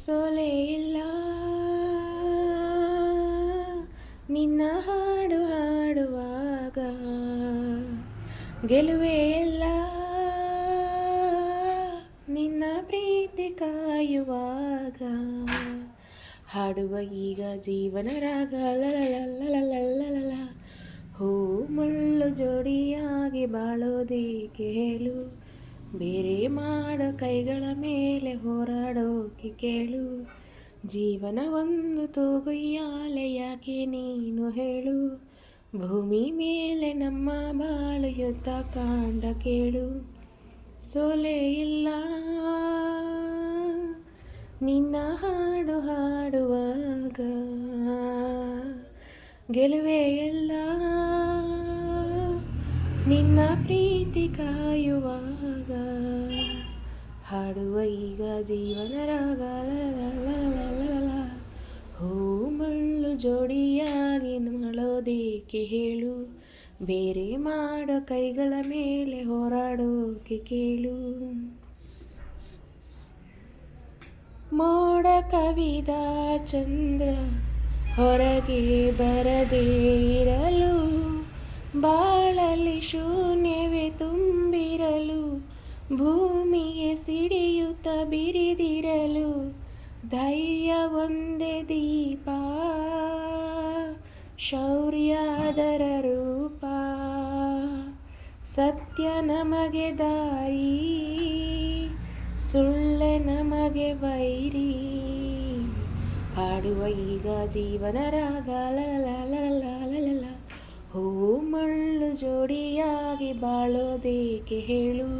ಸೋಲೆ ಇಲ್ಲ ನಿನ್ನ ಹಾಡು ಹಾಡುವಾಗ, ಗೆಲುವೆ ಎಲ್ಲ ನಿನ್ನ ಪ್ರೀತಿ ಕಾಯುವಾಗ. ಹಾಡುವ ಈಗ ಜೀವನ ರಾಗ ಲಲಲಲಲಲಲಲ. ಹೂ ಮುಳ್ಳು ಜೋಡಿಯಾಗಿ ಬಾಳೋದೇಕೆ ಹೇಳು, ಬೇರೆ ಮಾಡೋ ಕೈಗಳ ಮೇಲೆ ಹೋರಾಡೋಕೆ ಕೇಳು. ಜೀವನ ಒಂದು ತೂಗುಯ್ಯಾಲೆ ಯಾಕೆ ನೀನು ಹೇಳು, ಭೂಮಿ ಮೇಲೆ ನಮ್ಮ ಬಾಳು ಯುದ್ಧ ಕಾಂಡ ಕೇಳು. ಸೋಲೆ ಇಲ್ಲ ನಿನ್ನ ಹಾಡು ಹಾಡುವಾಗ, ಗೆಲುವೆ ಎಲ್ಲ ನಿನ್ನ ಪ್ರೀತಿ ಕಾಯುವಾಗ. ಹಾಡುವ ಈಗ ಜೀವನ ರಾಗ ಲಲಲಲಲಲ. ಹೂ ಮುಳ್ಳು ಜೋಡಿಯಾಗಿ ಮಾಡೋದೇಕೆ ಹೇಳು, ಬೇರೆ ಮಾಡೋ ಕೈಗಳ ಮೇಲೆ ಹೋರಾಡೋಕೆ ಕೇಳು. ಮೋಡ ಕವಿದ ಚಂದ್ರ ಹೊರಗೆ ಬರದೇ ಇರಲು, ಬಾಳಲ್ಲಿ ಶೂನ್ಯವೇ ತುಂಬಿರಲು, ಭೂಮಿಗೆ ಸಿಡಿಯುತ್ತ ಬಿರಿದಿರಲು, ಧೈರ್ಯ ಒಂದೇ ದೀಪ, ಶೌರ್ಯ ಅದರ ರೂಪ, ಸತ್ಯ ನಮಗೆ ದಾರಿ, ಸುಳ್ಳೆ ನಮಗೆ ವೈರಿ. ಹಾಡುವ ಈಗ ಜೀವನ ರಾಗ ಲಲಲಲಲಲಲ. ಹೂ ಮುಳ್ಳು ಜೋಡಿಯಾಗಿ ಬಾಳೋದೇಕೆ ಹೇಳು,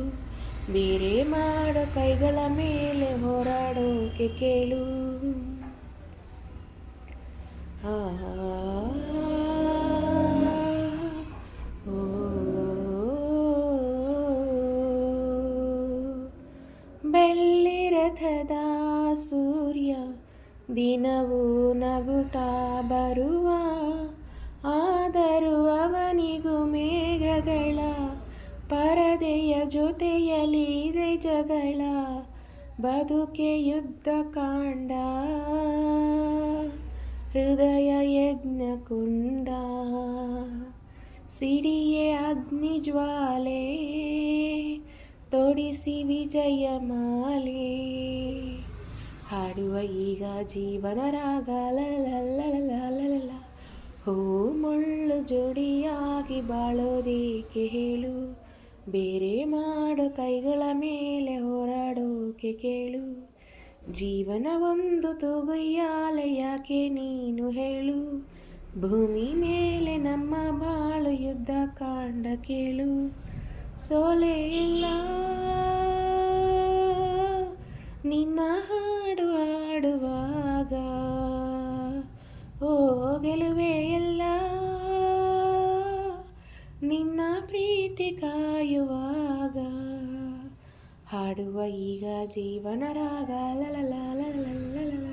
ಬೇರೆ ಮಾಡೋ ಕೈಗಳ ಮೇಲೆ ಹೋರಾಡೋಕೆ ಕೇಳು. ಬೆಳ್ಳಿ ರಥದ ಸೂರ್ಯ ದಿನವೂ ನಗುತ್ತಾ ಬರುವ, ಆದರೂ ಅವನಿಗೂ ಮೇಘಗಳ ಪರದೆಯ ಜೊತೆಯಲ್ಲಿ ಇದೆ ಜಗಳ. ಬದುಕೆ ಯುದ್ಧ ಕಾಂಡ, ಹೃದಯ ಯಜ್ಞ ಕುಂಡ, ಸಿಡಿಯೇ ಅಗ್ನಿ ಜ್ವಾಲೆ, ತೊಡಿಸಿ ವಿಜಯ ಮಾಲೆ. ಹಾಡುವ ಈಗ ಜೀವನ ರಾಗ ಲಲಲಲಲಲಲ. ಹೂ ಮುಳ್ಳು ಜೋಡಿಯಾಗಿ ಬಾಳೋದೇಕೆ ಹೇಳು, ಬೇರೆ ಮಾಡೋ ಕೈಗಳ ಮೇಲೆ ಹೋರಾಡೋಕೆ ಕೇಳು. ಜೀವನ ಒಂದು ತೂಗುಯ್ಯಾಲೆ ಯಾಕೆ ನೀನು ಹೇಳು, ಭೂಮಿ ಮೇಲೆ ನಮ್ಮ ಬಾಳು ಯುದ್ಧ ಕಾಂಡ ಕೇಳು. ಸೋಲೆ ಇಲ್ಲ ನಿನ್ನ ಹಾಡು ಹಾಡುವಾಗ, ಓ ಗೆಲುವೆ ಎಲ್ಲ ನಿನ್ನ ಪ್ರೀತಿ ಕಾಯುವಾಗ. ಹಾಡುವ ಈಗ ಜೀವನ ರಾಗ ಲಲಲಲಲಲಲ.